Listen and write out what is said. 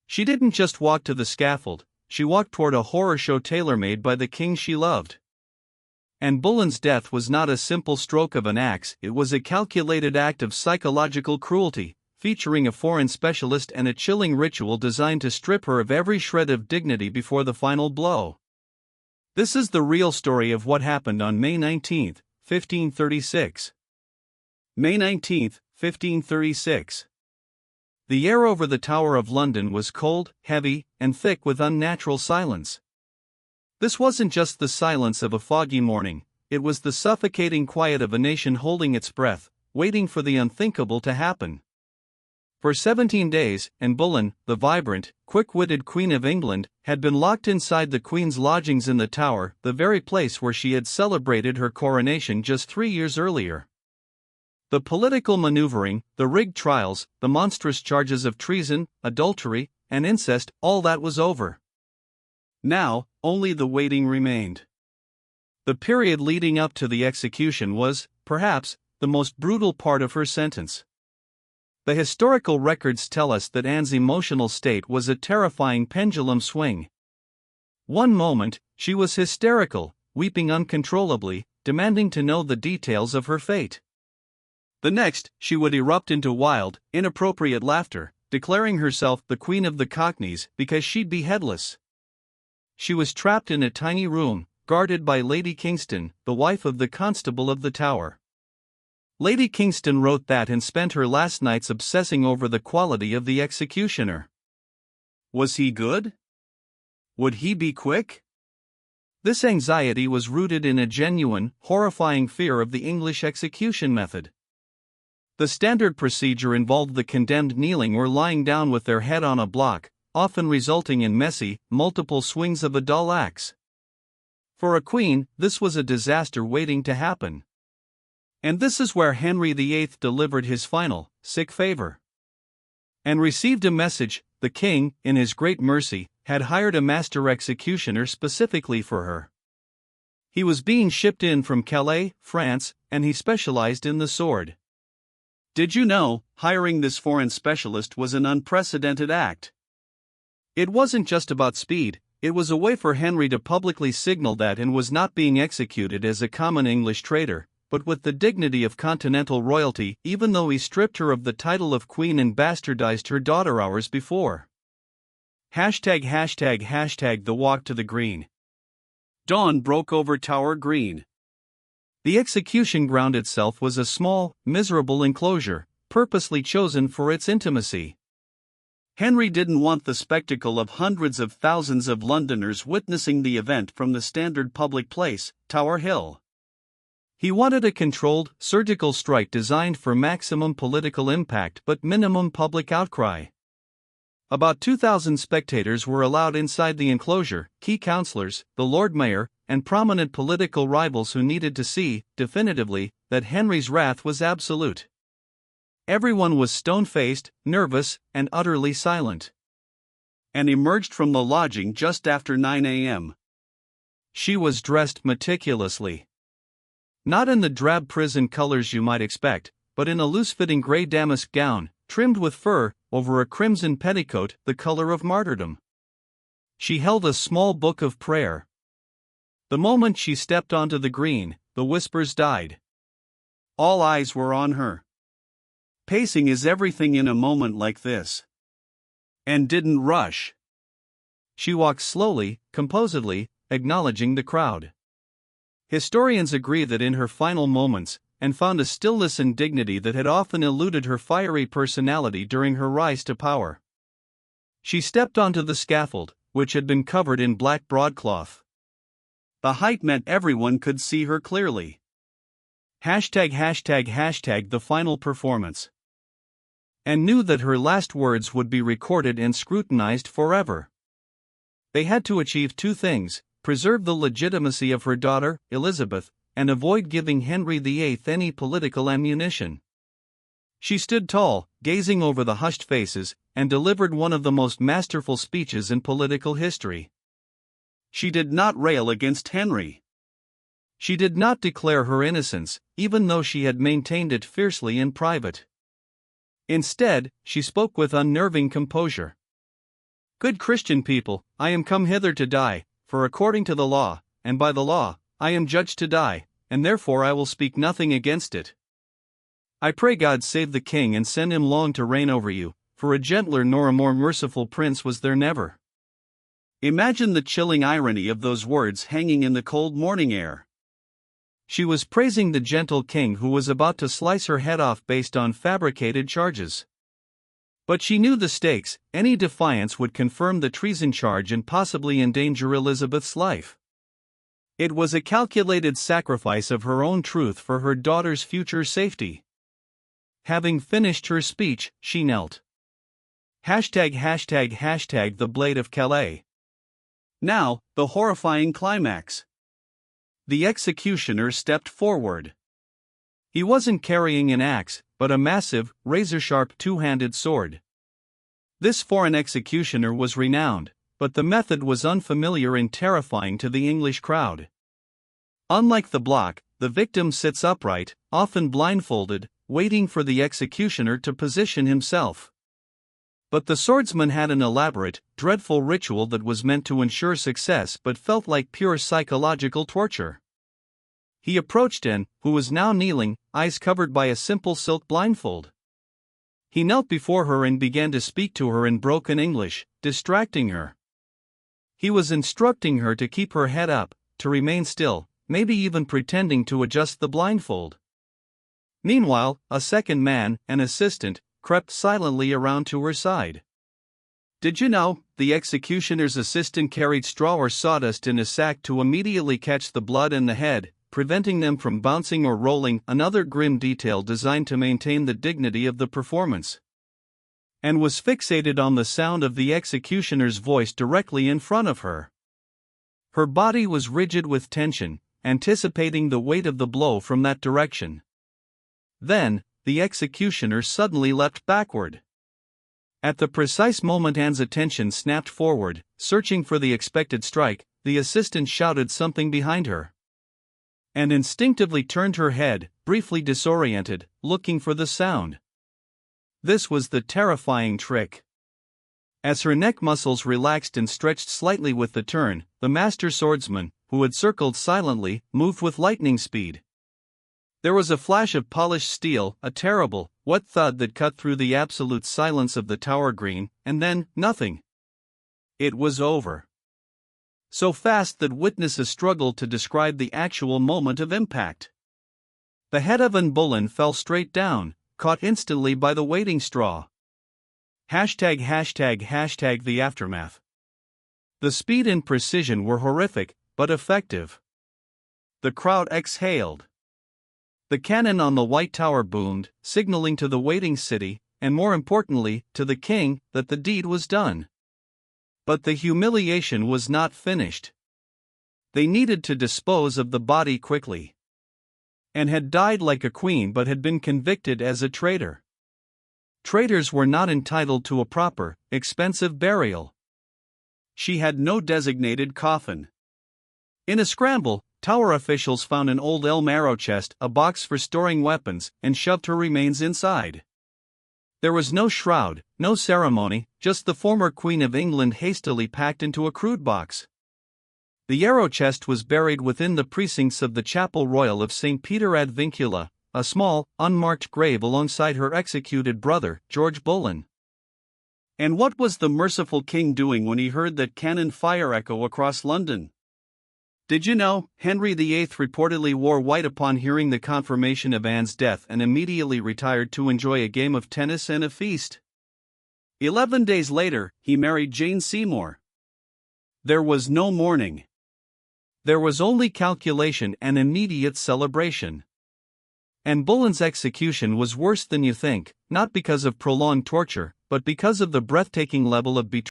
She didn't just walk to the scaffold, she walked toward a horror show tailor-made by the king she loved. And Boleyn's death was not a simple stroke of an axe, it was a calculated act of psychological cruelty, featuring a foreign specialist and a chilling ritual designed to strip her of every shred of dignity before the final blow. This is the real story of what happened on May 19, 1536. May 19, 1536. The air over the Tower of London was cold, heavy, and thick with unnatural silence. This wasn't just the silence of a foggy morning, it was the suffocating quiet of a nation holding its breath, waiting for the unthinkable to happen. For 17 days, Anne Boleyn, the vibrant, quick-witted Queen of England, had been locked inside the Queen's lodgings in the Tower, the very place where she had celebrated her coronation just 3 years earlier. The political maneuvering, the rigged trials, the monstrous charges of treason, adultery, and incest, all that was over. Now, only the waiting remained. The period leading up to the execution was, perhaps, the most brutal part of her sentence. The historical records tell us that Anne's emotional state was a terrifying pendulum swing. One moment, she was hysterical, weeping uncontrollably, demanding to know the details of her fate. The next, she would erupt into wild, inappropriate laughter, declaring herself the Queen of the Cockneys because she'd be headless. She was trapped in a tiny room, guarded by Lady Kingston, the wife of the Constable of the Tower. Lady Kingston wrote that and spent her last nights obsessing over the quality of the executioner. Was he good? Would he be quick? This anxiety was rooted in a genuine, horrifying fear of the English execution method. The standard procedure involved the condemned kneeling or lying down with their head on a block, often resulting in messy, multiple swings of a dull axe. For a queen, this was a disaster waiting to happen. And this is where Henry VIII delivered his final, sick favor. And received a message: the king, in his great mercy, had hired a master executioner specifically for her. He was being shipped in from Calais, France, and he specialized in the sword. Did you know, hiring this foreign specialist was an unprecedented act? It wasn't just about speed, it was a way for Henry to publicly signal that Anne was not being executed as a common English traitor, but with the dignity of continental royalty, even though he stripped her of the title of queen and bastardized her daughter hours before. #### The walk to the green. Dawn broke over Tower Green. The execution ground itself was a small, miserable enclosure, purposely chosen for its intimacy. Henry didn't want the spectacle of hundreds of thousands of Londoners witnessing the event from the standard public place, Tower Hill. He wanted a controlled, surgical strike designed for maximum political impact but minimum public outcry. About 2,000 spectators were allowed inside the enclosure, key councillors, the Lord Mayor, and prominent political rivals who needed to see, definitively, that Henry's wrath was absolute. Everyone was stone-faced, nervous, and utterly silent. Anne emerged from the lodging just after 9 a.m. She was dressed meticulously. Not in the drab prison colors you might expect, but in a loose-fitting gray damask gown, trimmed with fur, over a crimson petticoat, the color of martyrdom. She held a small book of prayer. The moment she stepped onto the green, the whispers died. All eyes were on her. Pacing is everything in a moment like this. And didn't rush. She walked slowly, composedly, acknowledging the crowd. Historians agree that in her final moments, Anne found a stillness and dignity that had often eluded her fiery personality during her rise to power. She stepped onto the scaffold, which had been covered in black broadcloth. The height meant everyone could see her clearly. #### The final performance. Anne knew that her last words would be recorded and scrutinized forever. They had to achieve two things: preserve the legitimacy of her daughter, Elizabeth, and avoid giving Henry VIII any political ammunition. She stood tall, gazing over the hushed faces, and delivered one of the most masterful speeches in political history. She did not rail against Henry. She did not declare her innocence, even though she had maintained it fiercely in private. Instead, she spoke with unnerving composure. Good Christian people, I am come hither to die, for according to the law, and by the law, I am judged to die, and therefore I will speak nothing against it. I pray God save the king and send him long to reign over you, for a gentler nor a more merciful prince was there never. Imagine the chilling irony of those words hanging in the cold morning air. She was praising the gentle king who was about to slice her head off based on fabricated charges. But she knew the stakes. Any defiance would confirm the treason charge and possibly endanger Elizabeth's life. It was a calculated sacrifice of her own truth for her daughter's future safety. Having finished her speech, she knelt. ###the Blade of Calais. Now, the horrifying climax. The executioner stepped forward. He wasn't carrying an axe, but a massive, razor-sharp two-handed sword. This foreign executioner was renowned, but the method was unfamiliar and terrifying to the English crowd. Unlike the block, the victim sits upright, often blindfolded, waiting for the executioner to position himself. But the swordsman had an elaborate, dreadful ritual that was meant to ensure success but felt like pure psychological torture. He approached Anne, who was now kneeling, eyes covered by a simple silk blindfold. He knelt before her and began to speak to her in broken English, distracting her. He was instructing her to keep her head up, to remain still, maybe even pretending to adjust the blindfold. Meanwhile, a second man, an assistant, crept silently around to her side. Did you know, the executioner's assistant carried straw or sawdust in a sack to immediately catch the blood in the head, preventing them from bouncing or rolling, another grim detail designed to maintain the dignity of the performance. And was fixated on the sound of the executioner's voice directly in front of her. Her body was rigid with tension, anticipating the weight of the blow from that direction. Then, the executioner suddenly leapt backward. At the precise moment Anne's attention snapped forward, searching for the expected strike, the assistant shouted something behind her. And instinctively turned her head, briefly disoriented, looking for the sound. This was the terrifying trick. As her neck muscles relaxed and stretched slightly with the turn, the master swordsman, who had circled silently, moved with lightning speed. There was a flash of polished steel, a terrible, wet thud that cut through the absolute silence of the tower green, and then, nothing. It was over. So fast that witnesses struggled to describe the actual moment of impact. The head of Anne Boleyn fell straight down, caught instantly by the waiting straw. ### the aftermath. The speed and precision were horrific, but effective. The crowd exhaled. The cannon on the White Tower boomed, signaling to the waiting city, and more importantly, to the king, that the deed was done. But the humiliation was not finished. They needed to dispose of the body quickly. Anne had died like a queen but had been convicted as a traitor. Traitors were not entitled to a proper, expensive burial. She had no designated coffin. In a scramble, Tower officials found an old elm arrow chest, a box for storing weapons, and shoved her remains inside. There was no shroud, no ceremony, just the former Queen of England hastily packed into a crude box. The arrow chest was buried within the precincts of the Chapel Royal of St. Peter ad Vincula, a small, unmarked grave alongside her executed brother, George Boleyn. And what was the merciful king doing when he heard that cannon fire echo across London? Did you know, Henry VIII reportedly wore white upon hearing the confirmation of Anne's death and immediately retired to enjoy a game of tennis and a feast. 11 days later, he married Jane Seymour. There was no mourning. There was only calculation and immediate celebration. And Boleyn's execution was worse than you think, not because of prolonged torture, but because of the breathtaking level of betrayal.